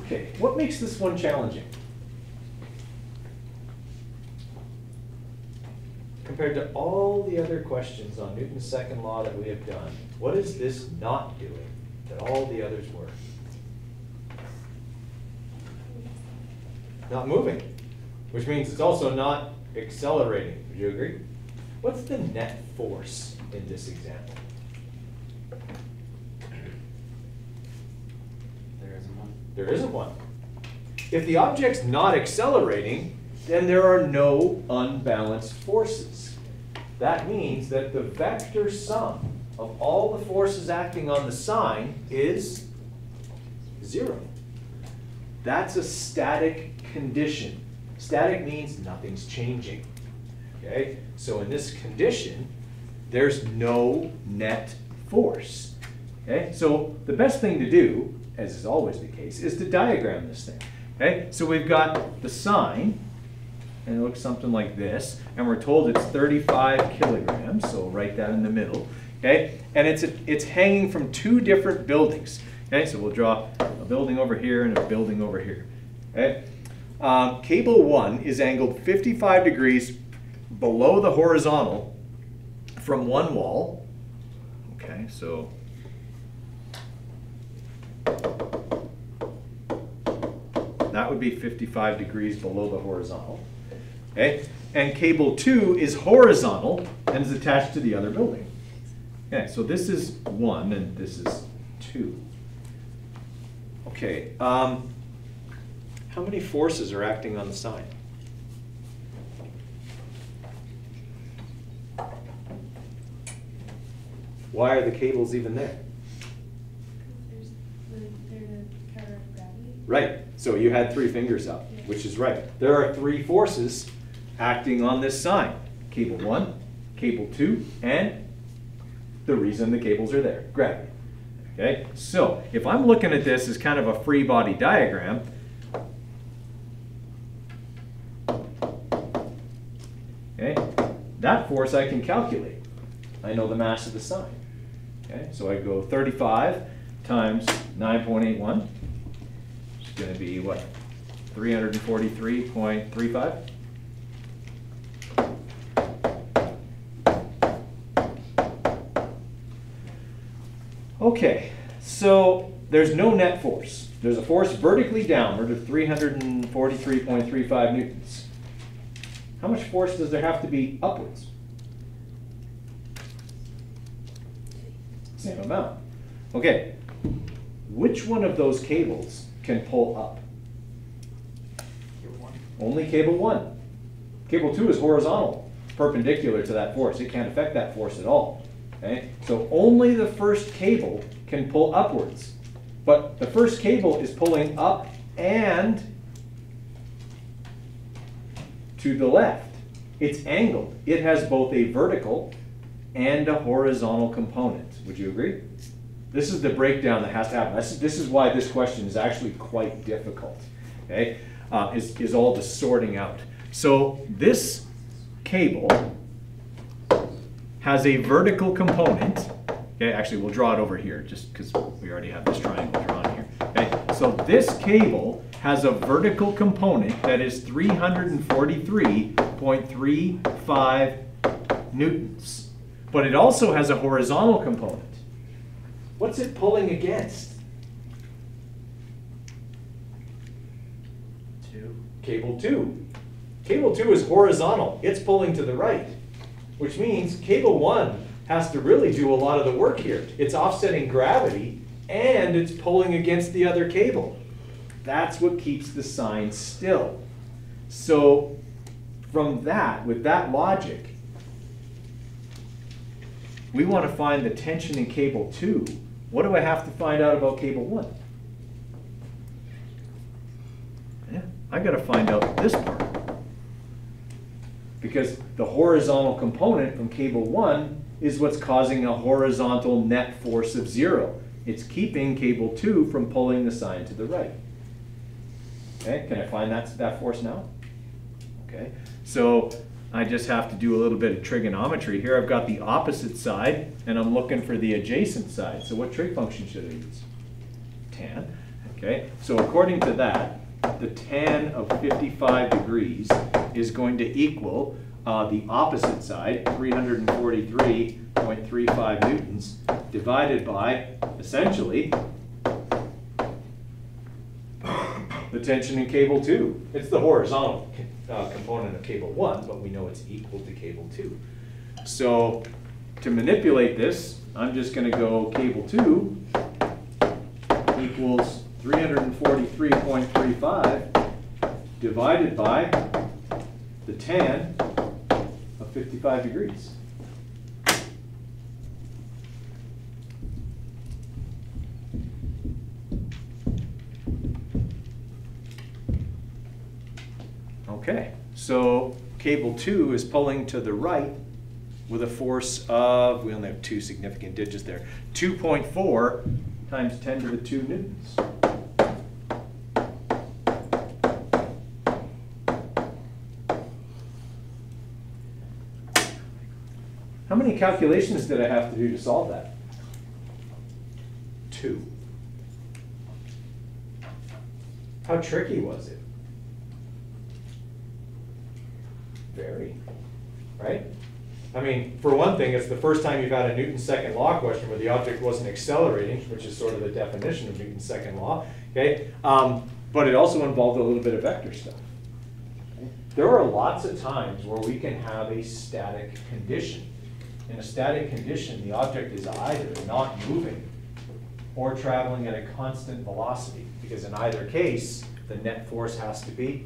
Okay, what makes this one challenging? Compared to all the other questions on Newton's second law that we have done, what is this not doing that all the others were? Not moving, which means it's also not accelerating. Would you agree? What's the net force in this example? There isn't one. There isn't one. If the object's not accelerating, then there are no unbalanced forces. That means that the vector sum of all the forces acting on the sign is 0. That's a static condition. Static means nothing's changing. Okay? So in this condition, there's no net force. Okay? So the best thing to do, as is always the case, is to diagram this thing. Okay? So we've got the sign, and it looks something like this, and we're told it's 35 kilograms, so we'll write that in the middle. Okay? And it's hanging from two different buildings. Okay? So we'll draw a building over here and a building over here. Okay? Cable 1 is angled 55 degrees below the horizontal from one wall. Okay, so that would be 55 degrees below the horizontal. Okay, and cable 2 is horizontal and is attached to the other building. Okay, so this is 1 and this is 2. Okay, how many forces are acting on the sign? Why are the cables even there? They're to counter gravity. Right, so you had 3 fingers up, Yeah. which is right. There are 3 forces acting on this sign. Cable 1, cable 2, and the reason the cables are there, gravity. Okay, so if I'm looking at this as kind of a free body diagram, okay, that force I can calculate. I know the mass of the sign. Okay, so I go 35 times 9.81, which is going to be what? 343.35? Okay, so there's no net force. There's a force vertically downward of 343.35 newtons. How much force does there have to be upwards? Same amount. Okay, which one of those cables can pull up? Cable 1. Only cable 1. Cable 2 is horizontal, perpendicular to that force. It can't affect that force at all. Okay? So only the first cable can pull upwards. But the first cable is pulling up and to the left. It's angled. It has both a vertical and a horizontal component. Would you agree? This is the breakdown that has to happen. This is why this question is actually quite difficult. Okay? Is all the sorting out. So this cable has a vertical component. Okay, actually we'll draw it over here just because we already have this triangle drawn here. Okay, so this cable has a vertical component that is 343.35 newtons. But it also has a horizontal component. What's it pulling against? 2. Cable 2. Cable 2 is horizontal. It's pulling to the right, which means cable 1 has to really do a lot of the work here. It's offsetting gravity and it's pulling against the other cable. That's what keeps the sign still. So from that, with that logic, we want to find the tension in cable 2. What do I have to find out about cable 1? Yeah, I got to find out this part. Because the horizontal component from cable 1 is what's causing a horizontal net force of 0. It's keeping cable 2 from pulling the sign to the right. Okay, can I find that force now? Okay, so I just have to do a little bit of trigonometry. Here I've got the opposite side, and I'm looking for the adjacent side. So what trig function should I use? Tan. Okay, so according to that, the tan of 55 degrees is going to equal the opposite side, 343.35 newtons, divided by, essentially, the tension in cable 2. It's the horizontal component of cable 1, but we know it's equal to cable 2. So to manipulate this, I'm just going to go cable 2 equals 343.35 divided by the tan of 55 degrees. Okay, so cable 2 is pulling to the right with a force of, we only have 2 significant digits there, 2.4 times 10 to the 2 newtons. How many calculations did I have to do to solve that? 2. How tricky was it? Very, right? I mean, for one thing, it's the first time you've had a Newton's second law question where the object wasn't accelerating, which is sort of the definition of Newton's second law, okay? But it also involved a little bit of vector stuff. Okay? There are lots of times where we can have a static condition. In a static condition, the object is either not moving or traveling at a constant velocity, because in either case, the net force has to be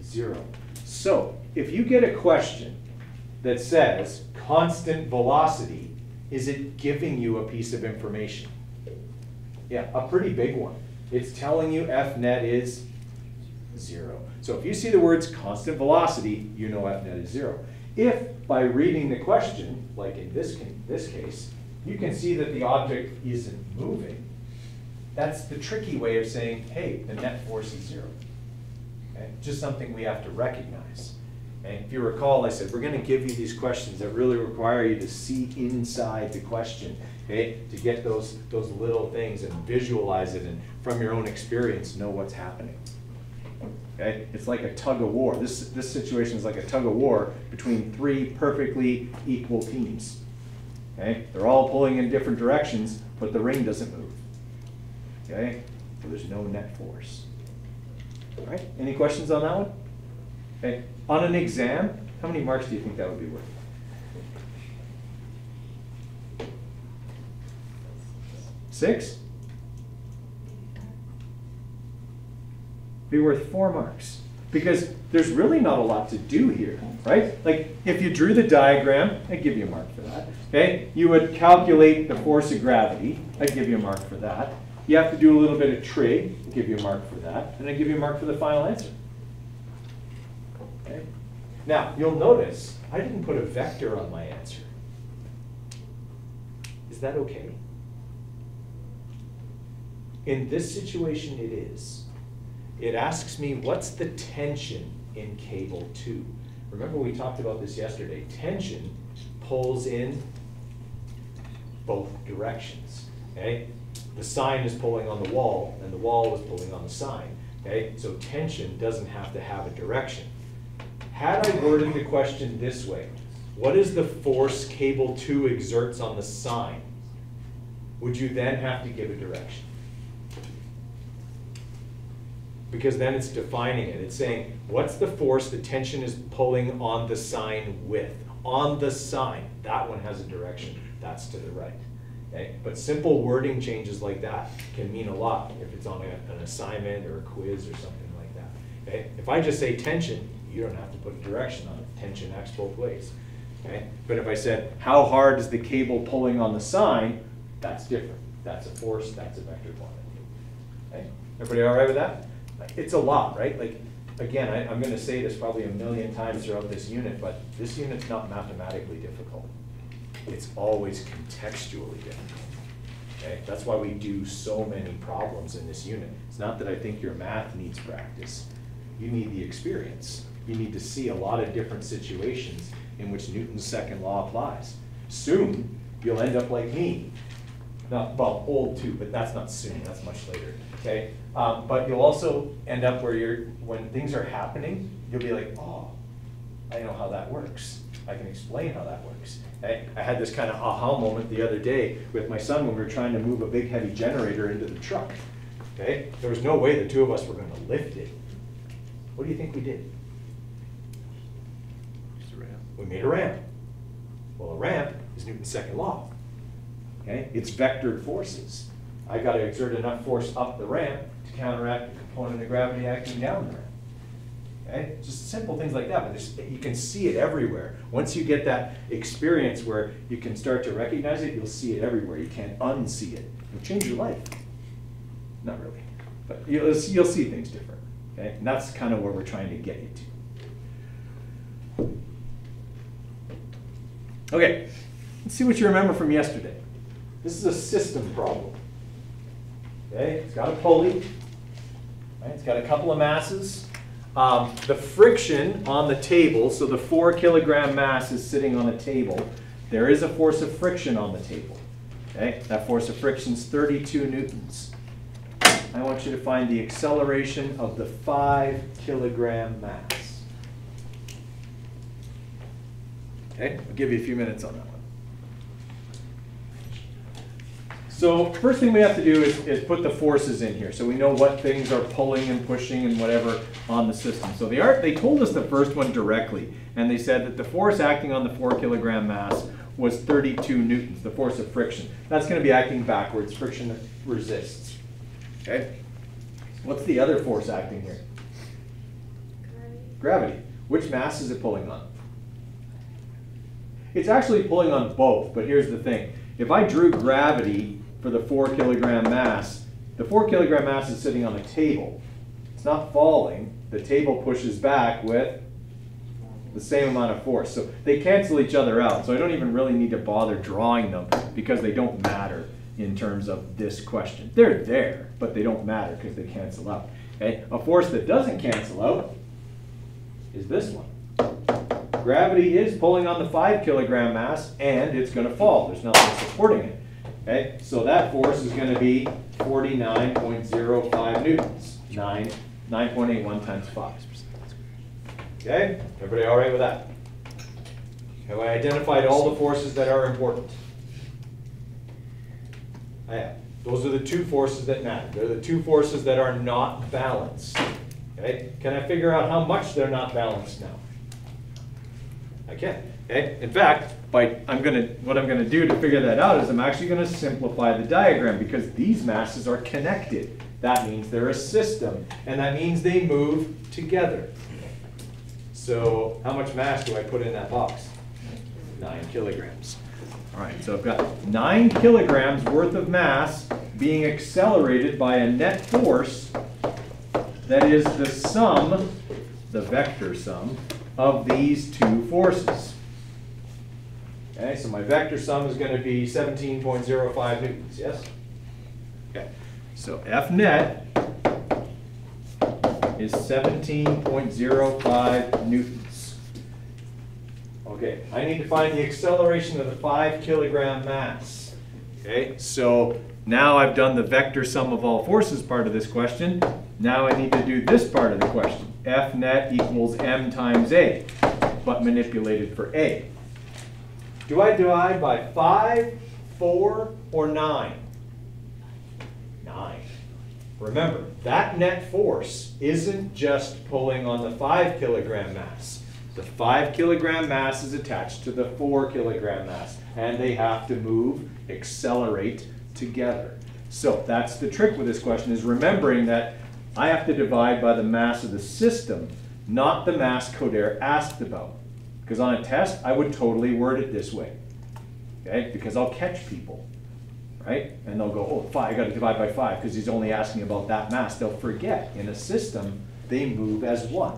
0. So, if you get a question that says constant velocity, is it giving you a piece of information? Yeah, a pretty big one. It's telling you F net is 0. So if you see the words constant velocity, you know F net is 0. If by reading the question, like in this case, you can see that the object isn't moving, that's the tricky way of saying, hey, the net force is 0. Okay? Just something we have to recognize. And if you recall, I said we're going to give you these questions that really require you to see inside the question, okay, to get those little things and visualize it, and from your own experience know what's happening. Okay, it's like a tug of war. This situation is like a tug of war between 3 perfectly equal teams. Okay, they're all pulling in different directions, but the ring doesn't move. Okay, so there's no net force. All right, any questions on that one? Okay, on an exam, how many marks do you think that would be worth? Six? Be worth 4 marks. Because there's really not a lot to do here, right? Like, if you drew the diagram, I'd give you a mark for that. Okay, you would calculate the force of gravity, I'd give you a mark for that. You have to do a little bit of trig, I'd give you a mark for that, and I'd give you a mark for the final answer. Okay. Now, you'll notice I didn't put a vector on my answer. Is that okay? In this situation, it is. It asks me, what's the tension in cable 2? Remember we talked about this yesterday. Tension pulls in both directions, okay? The sign is pulling on the wall, and the wall is pulling on the sign, okay? So tension doesn't have to have a direction. Had I worded the question this way, what is the force cable 2 exerts on the sign? Would you then have to give a direction? Because then it's defining it. It's saying, what's the force the tension is pulling on the sign with? On the sign. That one has a direction. That's to the right. Okay? But simple wording changes like that can mean a lot if it's on an assignment or a quiz or something like that. Okay? If I just say tension, you don't have to put a direction on it. Tension acts both ways. Okay? But if I said, how hard is the cable pulling on the sign? That's different. That's a force, that's a vector quantity. Okay? Everybody all right with that? It's a lot, right? Like, again, I'm going to say this probably a million times throughout this unit, but this unit's not mathematically difficult. It's always contextually difficult. Okay? That's why we do so many problems in this unit. It's not that I think your math needs practice. You need the experience. You need to see a lot of different situations in which Newton's second law applies. Soon, you'll end up like me. Not, well, old too, but that's not soon, that's much later. okay? But you'll also end up where when things are happening, you'll be like, oh, I know how that works. I can explain how that works. I had this kind of aha moment the other day with my son when we were trying to move a big heavy generator into the truck. Okay? There was no way the two of us were going to lift it. What do you think we did? Just a ramp. We made a ramp. Well, a ramp is Newton's second law. Okay? It's vectored forces. I got to exert enough force up the ramp to counteract the component of gravity acting down the ramp. Okay? Just simple things like that, but you can see it everywhere. Once you get that experience where you can start to recognize it, you'll see it everywhere. You can't unsee it. It'll change your life. Not really, but you'll see things different. Okay? And that's kind of where we're trying to get you to. Okay, let's see what you remember from yesterday. This is a system problem. Okay, it's got a pulley, right? It's got a couple of masses. The friction on the table, so the 4 kilogram mass is sitting on a table. There is a force of friction on the table. Okay, that force of friction is 32 newtons. I want you to find the acceleration of the 5 kilogram mass. Okay, I'll give you a few minutes on that one. So first thing we have to do is put the forces in here so we know what things are pulling and pushing and whatever on the system. So they told us the first one directly, and they said that the force acting on the 4 kilogram mass was 32 newtons, the force of friction. That's going to be acting backwards. Friction resists. Okay? What's the other force acting here? Gravity. Which mass is it pulling on? It's actually pulling on both, but here's the thing. If I drew gravity for the 4 kilogram mass, the 4 kilogram mass is sitting on a table. It's not falling. The table pushes back with the same amount of force. So they cancel each other out. So I don't even really need to bother drawing them because they don't matter in terms of this question. They're there, but they don't matter because they cancel out. Okay? A force that doesn't cancel out is this one. Gravity is pulling on the 5 kilogram mass, and it's going to fall. There's nothing supporting it. Okay? So that force is going to be 49.05 newtons. 9.81 times 5. Okay? Everybody all right with that? Have I identified all the forces that are important? I have. Those are the two forces that matter. They're the two forces that are not balanced. Okay? Can I figure out how much they're not balanced now? I can. Okay? In fact, what I'm going to do to figure that out is I'm actually going to simplify the diagram because these masses are connected. That means they're a system, and that means they move together. So how much mass do I put in that box? 9 kilograms. All right, so I've got 9 kilograms worth of mass being accelerated by a net force that is the sum, the vector sum, of these two forces. Okay, so my vector sum is going to be 17.05 newtons, yes? Okay, so F net is 17.05 newtons. Okay, I need to find the acceleration of the 5 kilogram mass. Okay, so now I've done the vector sum of all forces part of this question. Now I need to do this part of the question. F net equals m times a, but manipulated for a. Do I divide by 5, 4, or 9? 9. Remember, that net force isn't just pulling on the 5 kilogram mass. The 5 kilogram mass is attached to the 4 kilogram mass, and they have to move, accelerate together. So that's the trick with this question, is remembering that I have to divide by the mass of the system, not the mass Coderre asked about. Because on a test, I would totally word it this way, okay? Because I'll catch people, right? And they'll go, oh, 5, I got to divide by 5 because he's only asking about that mass. They'll forget, in a system, they move as one,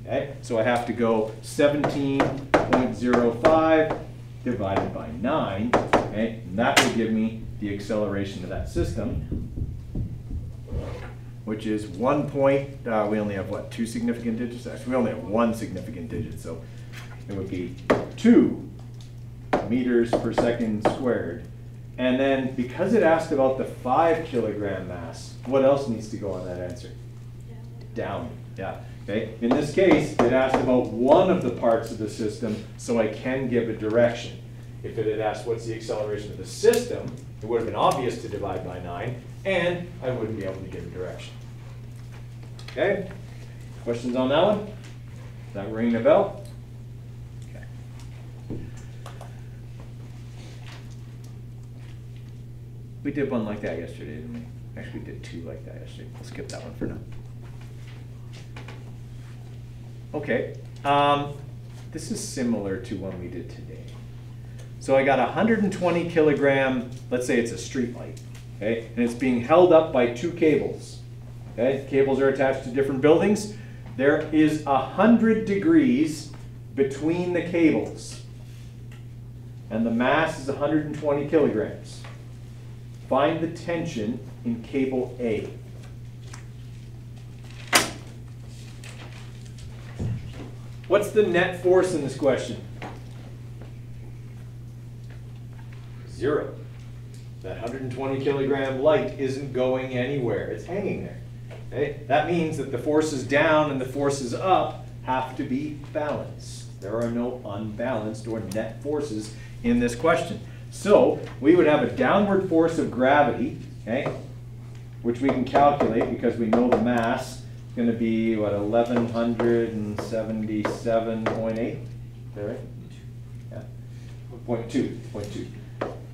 okay? So I have to go 17.05 divided by 9, okay? And that will give me the acceleration of that system, which is 1 point, we only have, what, 2 significant digits? Actually, we only have 1 significant digit, so it would be 2 meters per second squared And then because it asked about the 5 kilogram mass, what else needs to go on that answer? Down, yeah. Okay. In this case, it asked about one of the parts of the system, so I can give a direction. If it had asked what's the acceleration of the system, it would have been obvious to divide by 9, and I wouldn't be able to give a direction. Okay? Questions on that one? Is that ringing a bell? Okay. We did one like that yesterday, didn't we? Actually, we did 2 like that yesterday. We'll skip that one for now. Okay. This is similar to one we did today. So I got a 120 kilogram, let's say it's a street light, okay? And it's being held up by 2 cables, okay? Cables are attached to different buildings. There is 100 degrees between the cables. And the mass is 120 kilograms. Find the tension in cable A. What's the net force in this question? 0. That 120 kilogram light isn't going anywhere. It's hanging there. Okay? That means that the forces down and the forces up have to be balanced. There are no unbalanced or net forces in this question. So we would have a downward force of gravity, okay, which we can calculate because we know the mass is going to be, what, 1177.8? Is that right? Yeah. 0.2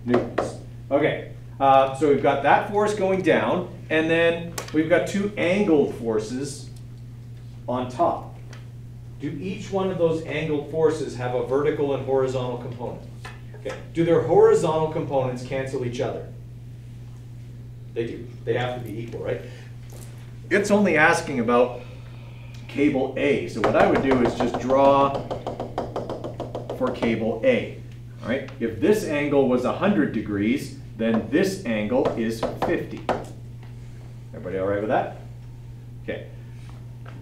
newtons. Okay, so we've got that force going down, and then we've got 2 angled forces on top. Do each one of those angled forces have a vertical and horizontal component? Okay. Do their horizontal components cancel each other? They do. They have to be equal, right? It's only asking about cable A. So what I would do is just draw for cable A. All right. If this angle was 100 degrees, then this angle is 50. Everybody all right with that? Okay.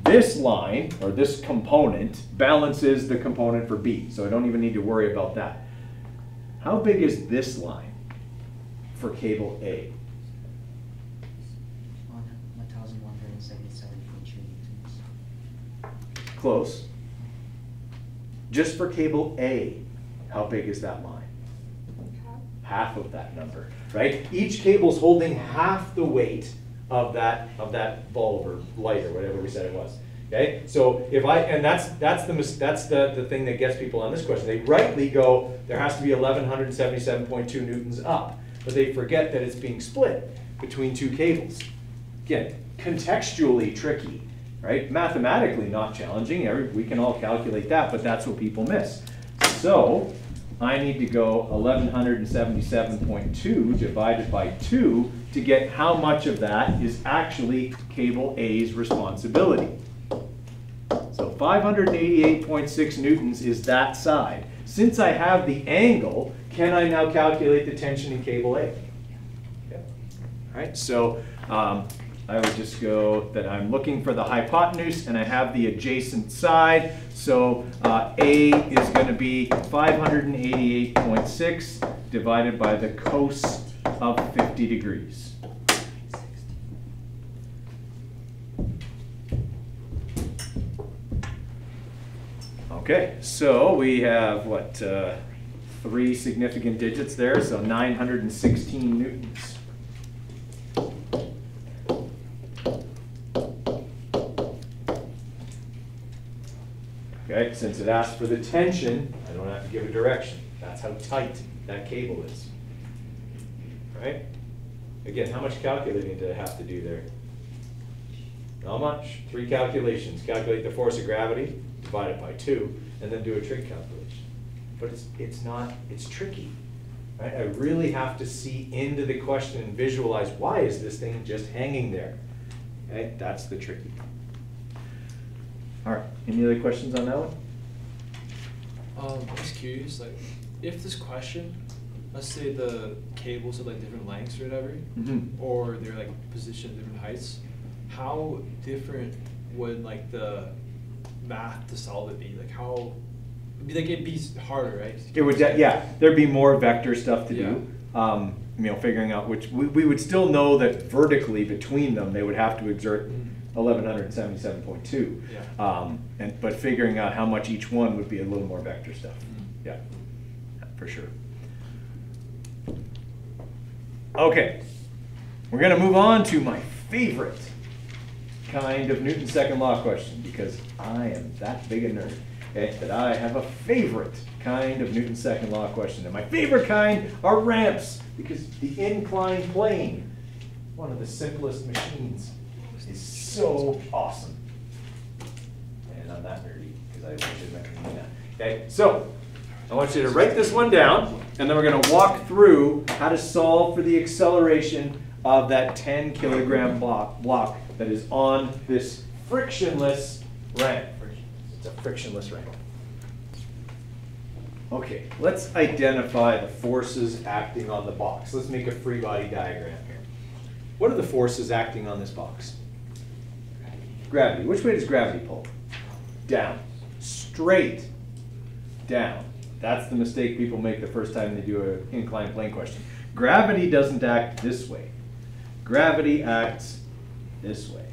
This line, or this component, balances the component for B. So I don't even need to worry about that. How big is this line for cable A? 1,177.2 newtons. Close. Just for cable A, how big is that line? Half of that number, right? Each cable's holding half the weight of that bulb or light or whatever we said it was. Okay, so if that's the thing that gets people on this question. They rightly go, there has to be 1177.2 newtons up, but they forget that it's being split between 2 cables. Again, contextually tricky, right? Mathematically not challenging. We can all calculate that, but that's what people miss. So I need to go 1177.2 divided by 2 to get how much of that is actually cable A's responsibility. So 588.6 newtons is that side. Since I have the angle, can I now calculate the tension in cable A? Yeah. All right, so I would just go that I'm looking for the hypotenuse and I have the adjacent side. So A is going to be 588.6 divided by the cos of 50 degrees. Okay, so we have, what, 3 significant digits there, so 916 newtons. Okay, since it asked for the tension, I don't have to give a direction. That's how tight that cable is. Right? Again, how much calculating did I have to do there? Not much. 3 calculations. Calculate the force of gravity, divide it by 2, and then do a trig calculation. But it's tricky. Right? I really have to see into the question and visualize, why is this thing just hanging there? Okay? That's the tricky part. All right, any other questions on that one? I'm just curious, like, if this question, let's say the cables are like different lengths or whatever, or they're like positioned at different heights, how different would like the math to solve it be? Like how, it'd be harder, right? It would, yeah, there'd be more vector stuff to do. figuring out which, we would still know that vertically between them, they would have to exert 1177.2. Yeah. But figuring out how much each one would be a little more vector stuff. Yeah, for sure. Okay, we're gonna move on to my favorite kind of Newton's second law question, because I am that big a nerd, okay, that I have a favorite kind of Newton's second law question. And my favorite kind are ramps, because the inclined plane, one of the simplest machines, is so awesome. And I'm that nerdy, because I wish I meant that. Okay, so I want you to write this one down, and then we're going to walk through how to solve for the acceleration of that 10 kilogram block that is on this frictionless ramp. It's a frictionless ramp. Okay, let's identify the forces acting on the box. Let's make a free body diagram here. What are the forces acting on this box? Gravity. Which way does gravity pull? Down. Straight down. That's the mistake people make the first time they do an inclined plane question. Gravity doesn't act this way. Gravity acts this way.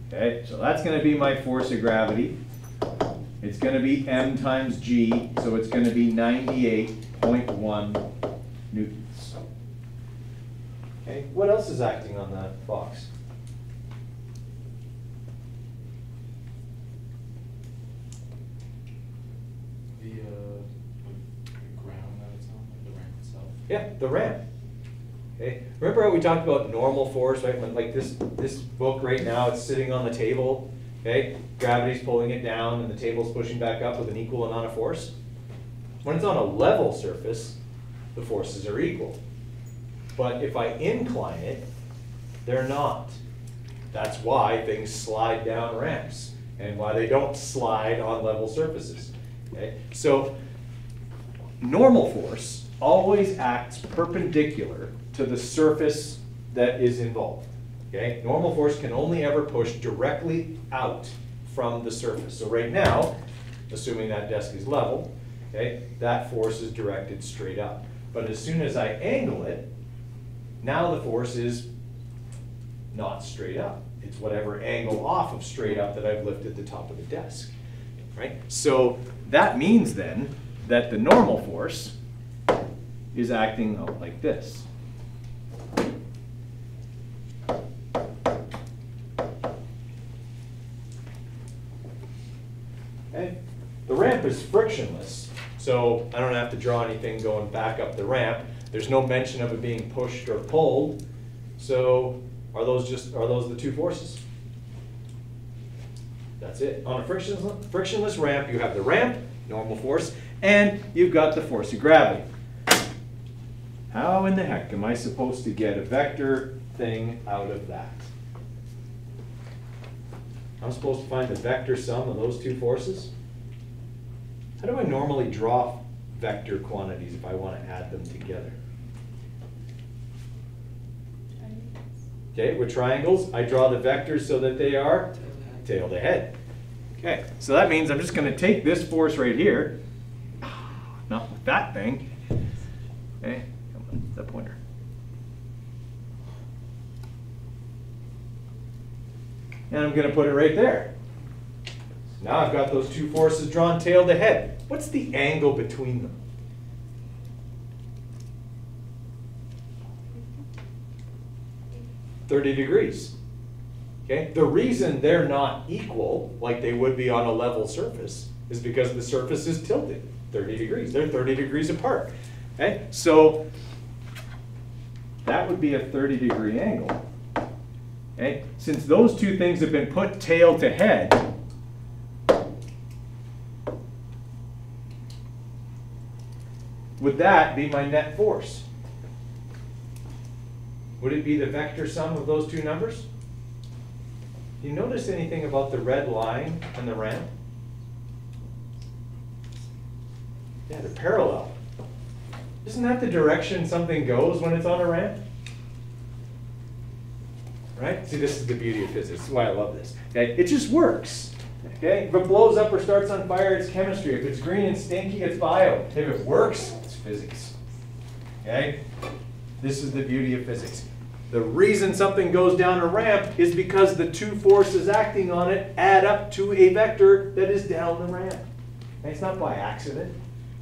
Okay, so that's going to be my force of gravity. It's going to be m times g, so it's going to be 98.1 newtons. Okay, what else is acting on that box? The ground that it's on, like the ramp itself. Yeah, the ramp. Okay, remember how we talked about normal force, right? When, like this book right now, it's sitting on the table. Okay, gravity's pulling it down, and the table's pushing back up with an equal amount of force. When it's on a level surface, the forces are equal. But if I incline it, they're not. That's why things slide down ramps, and why they don't slide on level surfaces. Okay, so normal force always acts perpendicular to the surface that is involved. Okay? Normal force can only ever push directly out from the surface. So right now, assuming that desk is level, okay, that force is directed straight up. But as soon as I angle it, now the force is not straight up. It's whatever angle off of straight up that I've lifted the top of the desk. Right? So that means then that the normal force is acting out like this. Okay. The ramp is frictionless, so I don't have to draw anything going back up the ramp. There's no mention of it being pushed or pulled. So are those the two forces? That's it. On a frictionless ramp, you have the ramp, normal force, and you've got the force of gravity. How in the heck am I supposed to get a vector thing out of that? I'm supposed to find the vector sum of those two forces? How do I normally draw vector quantities if I want to add them together? Okay, with triangles, I draw the vectors so that they are tail to head. Okay, so that means I'm just going to take this force right here, not with that thing. Okay, come on, the pointer. And I'm going to put it right there. Now I've got those two forces drawn tail to head. What's the angle between them? $30 degrees. Okay? The reason they're not equal, like they would be on a level surface, is because the surface is tilted 30 degrees. They're 30 degrees apart. Okay? So that would be a 30-degree angle. Okay? Since those two things have been put tail to head, would that be my net force? Would it be the vector sum of those two numbers? Do you notice anything about the red line and the ramp? Yeah, they're parallel. Isn't that the direction something goes when it's on a ramp? Right? See, this is the beauty of physics. This is why I love this. Okay? It just works. Okay? If it blows up or starts on fire, it's chemistry. If it's green and stinky, it's bio. If it works, it's physics. Okay? This is the beauty of physics. The reason something goes down a ramp is because the two forces acting on it add up to a vector that is down the ramp. And it's not by accident.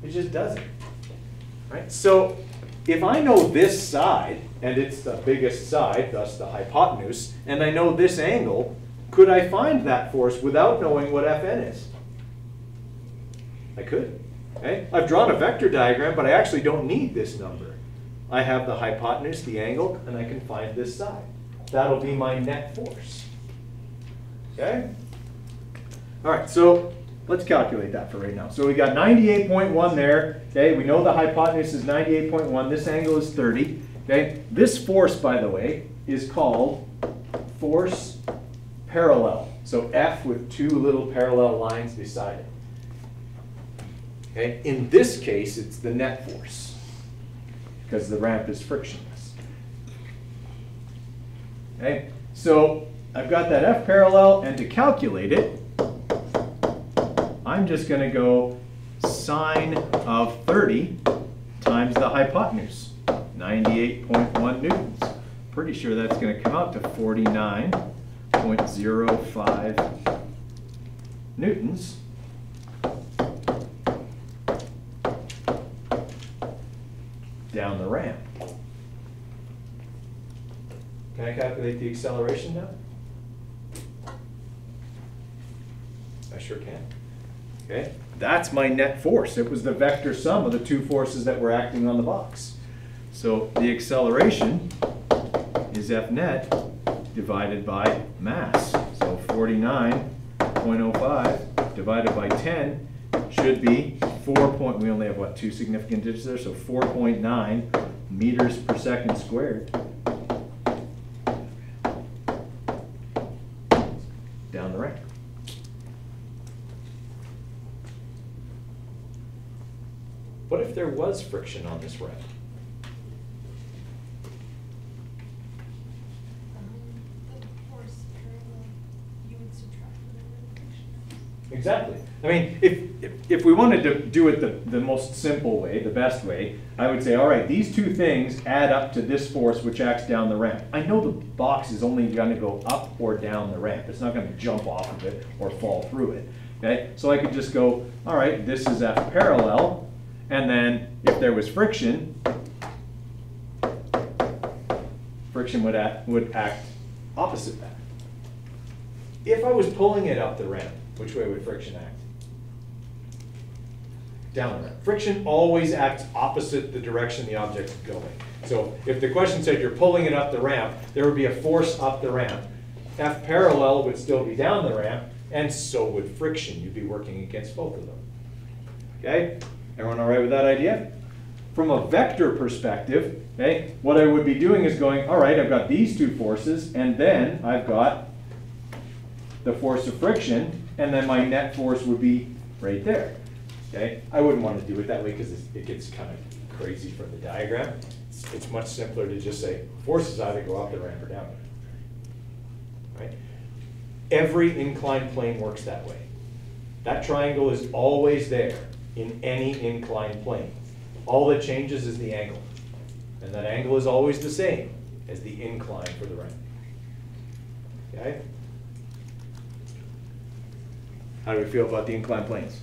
It just does it. Right? So if I know this side, and it's the biggest side, thus the hypotenuse, and I know this angle, could I find that force without knowing what Fn is? I could. Okay? I've drawn a vector diagram, but I actually don't need this number. I have the hypotenuse, the angle, and I can find this side. That'll be my net force. Okay? All right, so let's calculate that for right now. So we got 98.1 there. Okay, we know the hypotenuse is 98.1. This angle is 30. Okay, this force, by the way, is called force parallel. So F with two little parallel lines beside it. Okay, in this case, it's the net force, because the ramp is frictionless. Okay, so I've got that F parallel, and to calculate it, I'm just going to go sine of 30 times the hypotenuse, 98.1 newtons. Pretty sure that's going to come out to 49.05 newtons. Down the ramp. Can I calculate the acceleration now? I sure can. Okay, that's my net force. It was the vector sum of the two forces that were acting on the box. So the acceleration is F net divided by mass. So 49.05 divided by 10 should be we only have what, two significant digits there, so 4.9 meters per second squared. Down the ramp. What if there was friction on this ramp? The force parallel, you would subtract whatever the friction is. Exactly. I mean, if we wanted to do it the most simple way, the best way, I would say, all right, these two things add up to this force which acts down the ramp. I know the box is only going to go up or down the ramp. It's not going to jump off of it or fall through it. Okay? So I could just go, all right, this is F parallel, and then if there was friction, friction would act opposite that. If I was pulling it up the ramp, which way would friction act? Down the ramp. Friction always acts opposite the direction the object is going. So if the question said you're pulling it up the ramp, there would be a force up the ramp. F parallel would still be down the ramp, and so would friction. You'd be working against both of them. Okay? Everyone all right with that idea? From a vector perspective, okay, what I would be doing is going, all right, I've got these two forces, and then I've got the force of friction, and then my net force would be right there. Okay? I wouldn't want to do it that way because it gets kind of crazy for the diagram. It's much simpler to just say forces either go up the ramp or down. Right? Every inclined plane works that way. That triangle is always there in any inclined plane. All that changes is the angle. And that angle is always the same as the incline for the ramp. Okay? How do we feel about the inclined planes?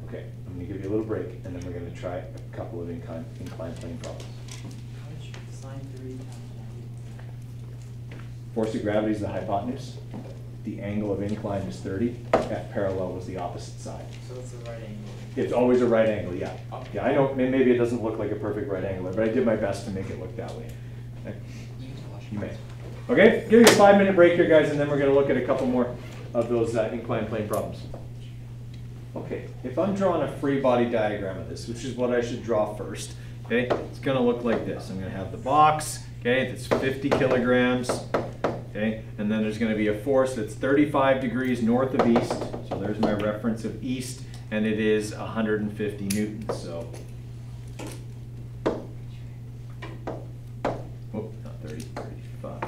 Okay, I'm going to give you a little break, and then we're going to try a couple of inclined plane problems. How much sine 3 times 90? Force of gravity is the hypotenuse. The angle of incline is 30. F parallel was the opposite side. So it's a right angle. It's always a right angle, yeah. Yeah, I know maybe it doesn't look like a perfect right angle, but I did my best to make it look that way. Okay. You may. Okay, give you a 5-minute break here, guys, and then we're going to look at a couple more of those inclined plane problems. Okay, if I'm drawing a free body diagram of this, which is what I should draw first, okay, it's going to look like this. I'm going to have the box, okay, that's 50 kilograms, okay, and then there's going to be a force that's 35 degrees north of east, so there's my reference of east, and it is 150 newtons, so, oh, not 30, 35.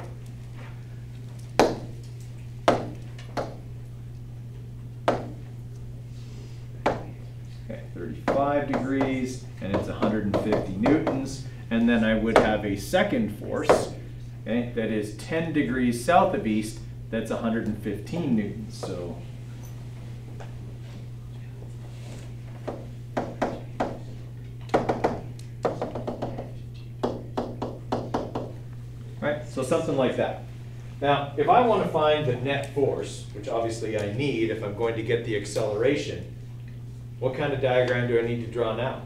Okay, 35 degrees, and it's 150 150 newtons. And then I would have a second force, okay, that is 10 degrees south of east, that's 115 newtons. So right, so something like that. Now, if I want to find the net force, which obviously I need if I'm going to get the acceleration, what kind of diagram do I need to draw now?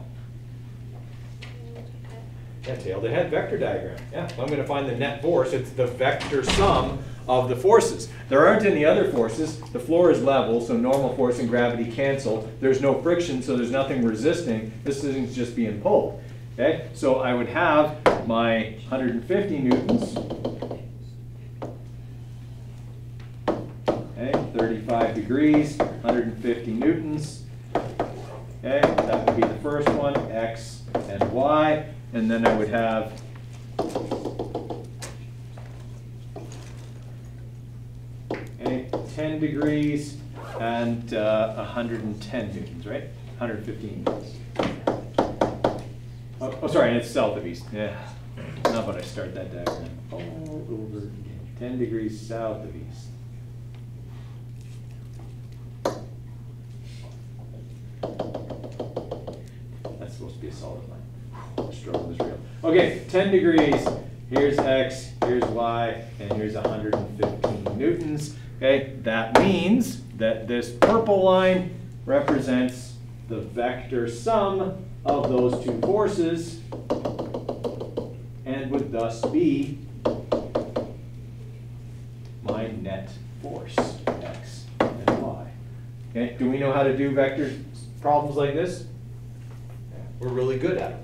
Yeah, tail to head vector diagram. Yeah, if I'm going to find the net force, it's the vector sum of the forces. There aren't any other forces. The floor is level, so normal force and gravity cancel. There's no friction, so there's nothing resisting. This thing's just being pulled. Okay, so I would have my 150 newtons. Okay, 35 degrees, 150 newtons. Okay, that would be the first one, x and y. And then I would have okay, 10 degrees and 110 newtons, right? 115 newtons. Oh, sorry, and it's south of east. Yeah, how about I start that diagram all over again. 10 degrees south of east. That's supposed to be a solid line. The struggle is real. Okay, 10 degrees. Here's x, here's y, and here's 115 newtons. Okay, that means that this purple line represents the vector sum of those two forces and would thus be my net force, x and y. Okay, do we know how to do vector problems like this? We're really good at it.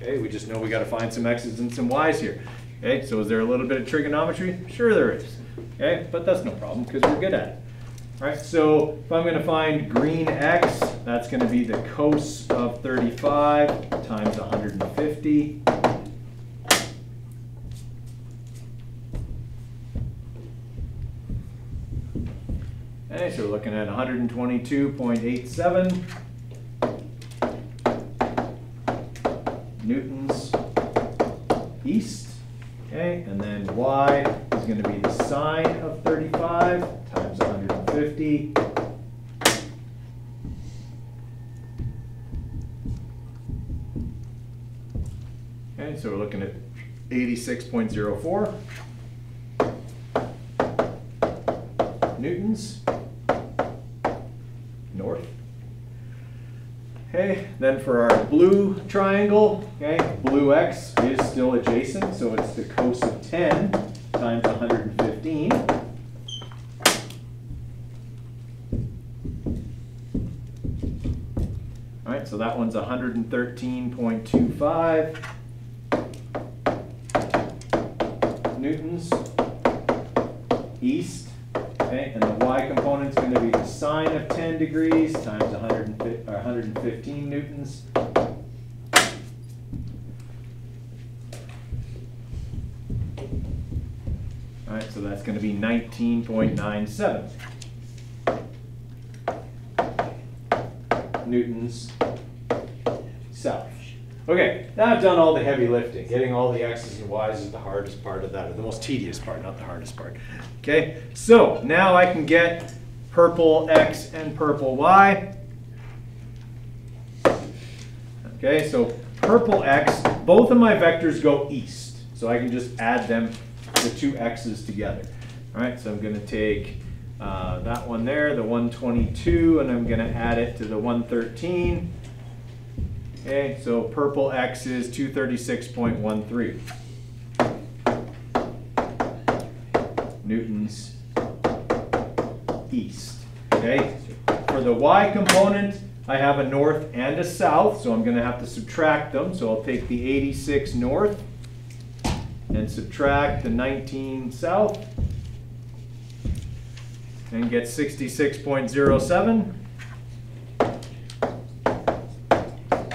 Okay, we just know we got to find some x's and some y's here. Okay, so is there a little bit of trigonometry? Sure there is. Okay, but that's no problem because we're good at it. All right, so if I'm going to find green x, that's going to be the cos of 35 times 150. Okay, so we're looking at 122.87 newtons east. Okay, and then y is going to be the sine of 35 times 150. Okay, so we're looking at 86.04 newtons north. Okay, then for our blue triangle, okay, blue x is still adjacent, so it's the cos of 10 times 115. All right, so that one's 113.25 newtons east. Okay, and the y component is going to be the sine of 10 degrees times 115 newtons. All right, so that's going to be 19.97 newtons south. Okay, now I've done all the heavy lifting. Getting all the x's and y's is the hardest part of that, or the most tedious part, not the hardest part. Okay, so now I can get purple x and purple y. Okay, so purple x, both of my vectors go east, so I can just add them, the two x's together. All right, so I'm going to take that one there, the 122, and I'm going to add it to the 113. Okay, so purple x is 236.13 newtons east. Okay, for the y component, I have a north and a south, so I'm going to have to subtract them. So I'll take the 86 north and subtract the 19 south and get 66.07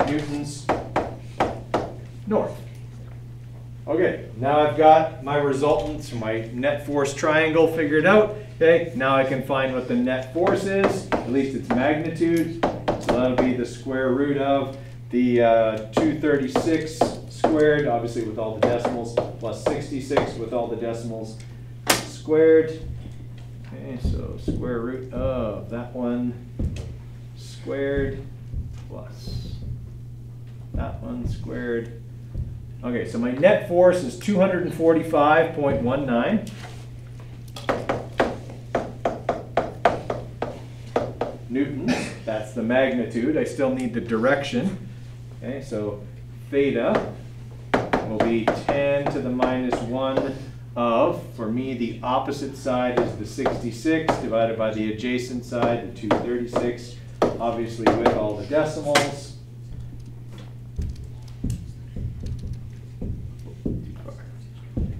newtons north. Okay, now I've got my resultants, my net force triangle figured out. Okay, now I can find what the net force is, at least its magnitude. So that'll be the square root of the 236 squared, obviously with all the decimals, plus 66 with all the decimals squared. Okay, so square root of that one squared plus that one squared. Okay, so my net force is 245.19. Newtons, that's the magnitude. I still need the direction. Okay, so theta will be 10 to the minus 1 of, for me, the opposite side is the 66 divided by the adjacent side, the 236, obviously with all the decimals.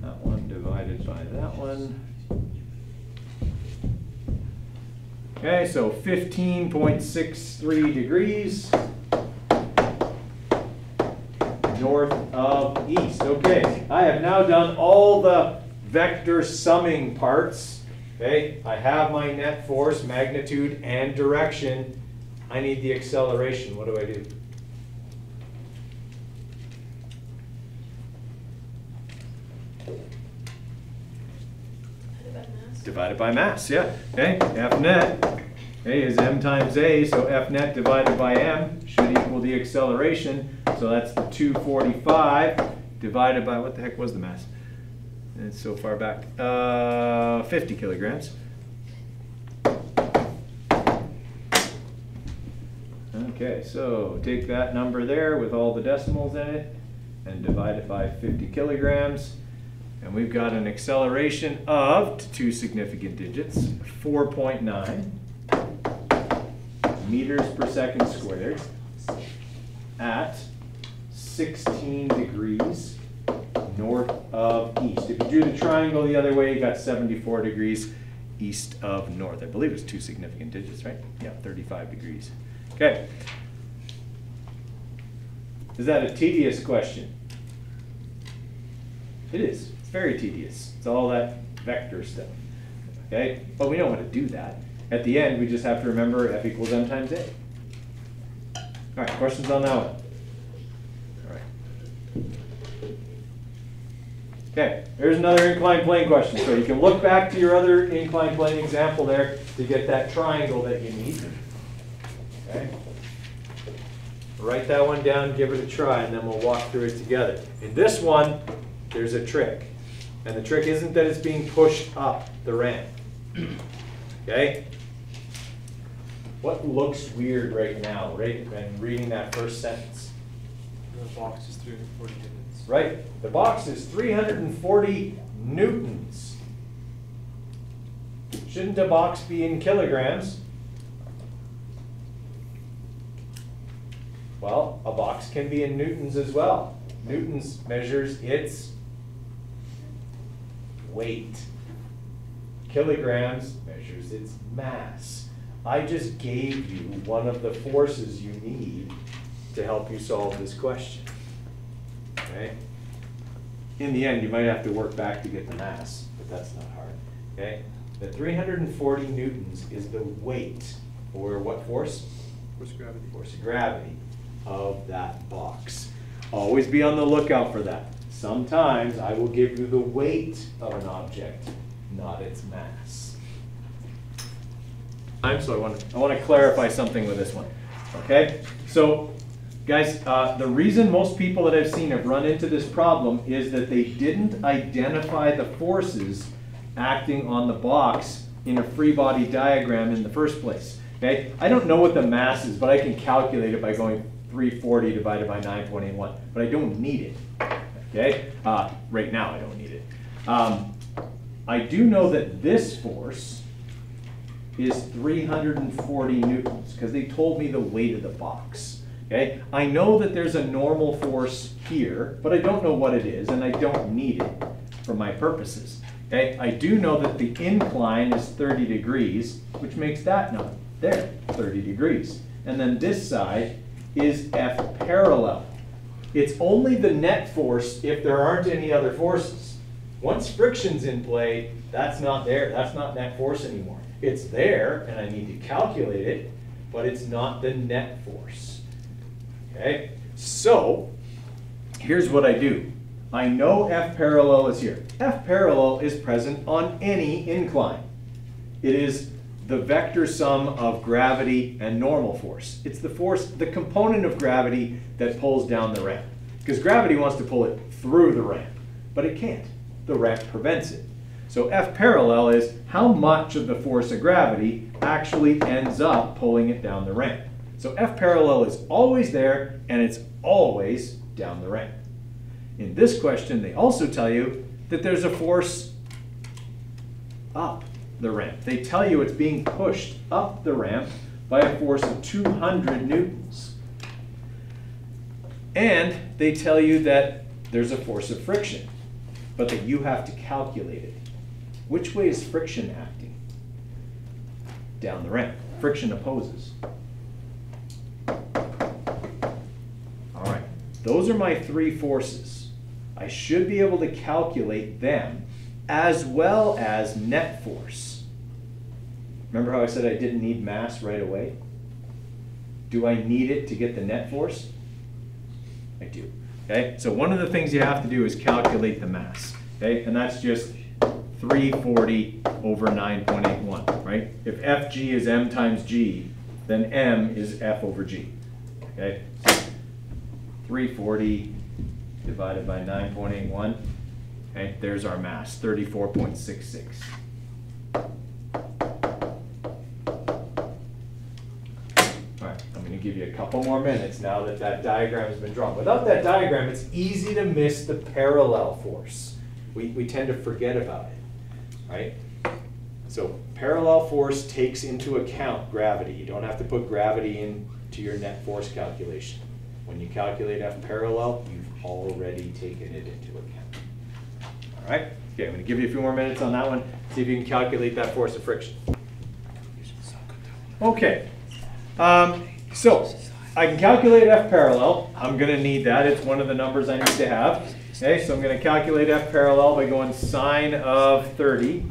That one divided by that one. Okay, so 15.63 degrees north of east. Okay, I have now done all the vector summing parts. Okay, I have my net force, magnitude, and direction. I need the acceleration. What do I do? Divided by mass, yeah. Okay, F net, okay, is m times a, so F net divided by m should equal the acceleration. So that's the 245 divided by, what the heck was the mass? It's so far back. 50 kilograms. Okay, so take that number there with all the decimals in it and divide it by 50 kilograms. And we've got an acceleration of, two significant digits, 4.9 meters per second squared at 16 degrees north of east. If you drew the triangle the other way, you got 74 degrees east of north. I believe it was two significant digits, right? Yeah, 35 degrees. Okay. Is that a tedious question? It is. It's very tedious. It's all that vector stuff. Okay? But we know how to do that. At the end, we just have to remember F equals m times a. All right, questions on that one? All right. Okay, here's another inclined plane question. So you can look back to your other inclined plane example there to get that triangle that you need. Okay? Write that one down, give it a try, and then we'll walk through it together. In this one, there's a trick. And the trick isn't that it's being pushed up the ramp. Okay? What looks weird right now, right? When reading that first sentence. The box is 340 newtons. Right. The box is 340 newtons. Shouldn't a box be in kilograms? Well, a box can be in newtons as well. Newtons measures its weight. Kilograms measures its mass. I just gave you one of the forces you need to help you solve this question. Okay? In the end, you might have to work back to get the mass, but that's not hard. Okay? The 340 newtons is the weight, or what force? Force of gravity. Force of gravity of that box. Always be on the lookout for that. Sometimes I will give you the weight of an object, not its mass. So I want to clarify something with this one. Okay? So, guys, the reason most people that I've seen have run into this problem is that they didn't identify the forces acting on the box in a free body diagram in the first place. Okay? I don't know what the mass is, but I can calculate it by going 340 divided by 9.81, but I don't need it. Okay? Right now I don't need it. I do know that this force is 340 newtons because they told me the weight of the box. Okay? I know that there's a normal force here, but I don't know what it is, and I don't need it for my purposes. Okay? I do know that the incline is 30 degrees, which makes that number there, 30 degrees. And then this side is F parallel. It's only the net force if there aren't any other forces. Once friction's in play, that's not there. That's not net force anymore. It's there, and I need to calculate it, but it's not the net force. Okay? So here's what I do. I know F parallel is here. F parallel is present on any incline. It is the vector sum of gravity and normal force. It's the force, the component of gravity that pulls down the ramp. Because gravity wants to pull it through the ramp, but it can't. The ramp prevents it. So F parallel is how much of the force of gravity actually ends up pulling it down the ramp. So F parallel is always there, and it's always down the ramp. In this question, they also tell you that there's a force up the ramp. They tell you it's being pushed up the ramp by a force of 200 newtons. And they tell you that there's a force of friction, but that you have to calculate it. Which way is friction acting? Down the ramp. Friction opposes. All right, those are my three forces. I should be able to calculate them as well as net force. Remember how I said I didn't need mass right away? Do I need it to get the net force? I do. Okay, so one of the things you have to do is calculate the mass. Okay, and that's just 340 over 9.81, right? If Fg is m times g, then m is F over g. Okay, so 340 divided by 9.81. Okay, there's our mass, 34.66. All right, I'm going to give you a couple more minutes now that that diagram has been drawn. Without that diagram, it's easy to miss the parallel force. We tend to forget about it, right? So parallel force takes into account gravity. You don't have to put gravity into your net force calculation. When you calculate F parallel, you've already taken it into account. All right? Okay, I'm going to give you a few more minutes on that one. See if you can calculate that force of friction. Okay. So I can calculate F parallel. I'm going to need that. It's one of the numbers I need to have. Okay, so I'm going to calculate F parallel by going sine of 30,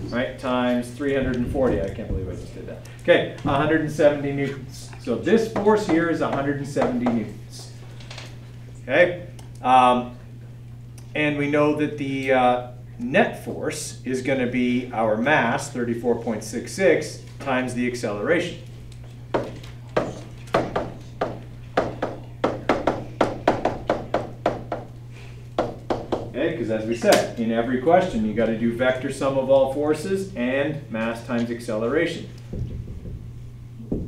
right, times 340. I can't believe I just did that. Okay, 170 newtons. So this force here is 170 newtons. Okay, and we know that the net force is going to be our mass, 34.66, times the acceleration. Because as we said, in every question, you got to do vector sum of all forces and mass times acceleration. All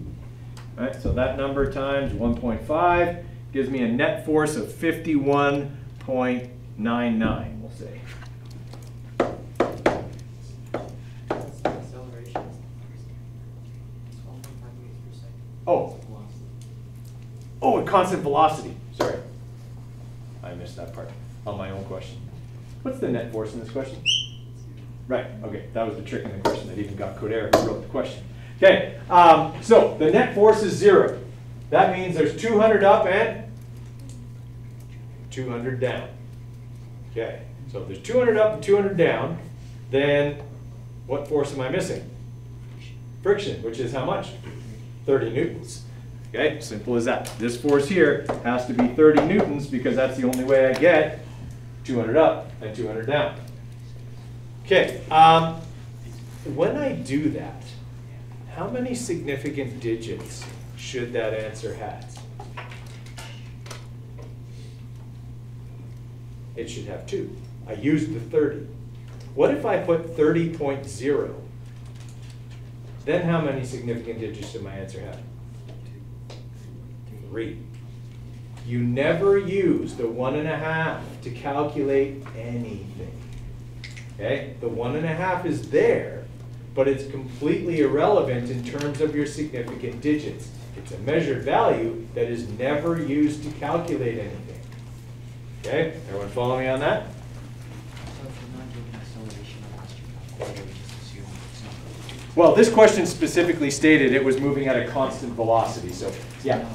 right, so that number times 1.5 gives me a net force of 51.99, we'll say. Oh, a constant velocity. Sorry. I missed that part on my own question. What's the net force in this question? Right, okay, that was the trick in the question. I even got Coderre who wrote the question. Okay, so the net force is 0. That means there's 200 up and 200 down. Okay, so if there's 200 up and 200 down, then what force am I missing? Friction, which is how much? 30 newtons. Okay, simple as that. This force here has to be 30 newtons because that's the only way I get 200 up and 200 down. Okay, when I do that, how many significant digits should that answer have? It should have 2. I used the 30. What if I put 30.0? Then how many significant digits should my answer have? 3. You never use the 1.5 to calculate anything. Okay? The 1.5 is there, but it's completely irrelevant in terms of your significant digits. It's a measured value that is never used to calculate anything. Okay? Everyone follow me on that? Well, this question specifically stated it was moving at a constant velocity. So, yeah.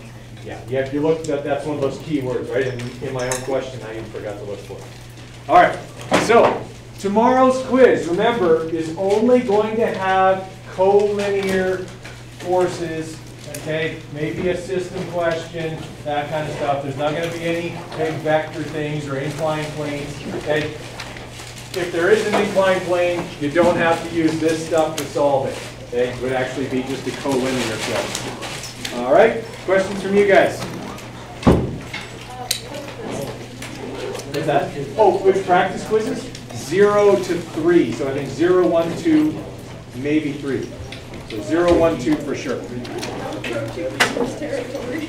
Yeah, if you look, that's one of those key words, right? In my own question, I even forgot to look for it. All right, so tomorrow's quiz, remember, is only going to have collinear forces and Okay, maybe a system question, that kind of stuff. There's not going to be any big vector things or inclined planes. Okay, if there is an inclined plane, you don't have to use this stuff to solve it. Okay, it would actually be just a collinear question. All right, questions from you guys? What's that? Oh, which practice quizzes? 0 to 3. So I think 0, 1, 2, maybe 3. So 0, 1, 2 for sure. Approaching people's territory.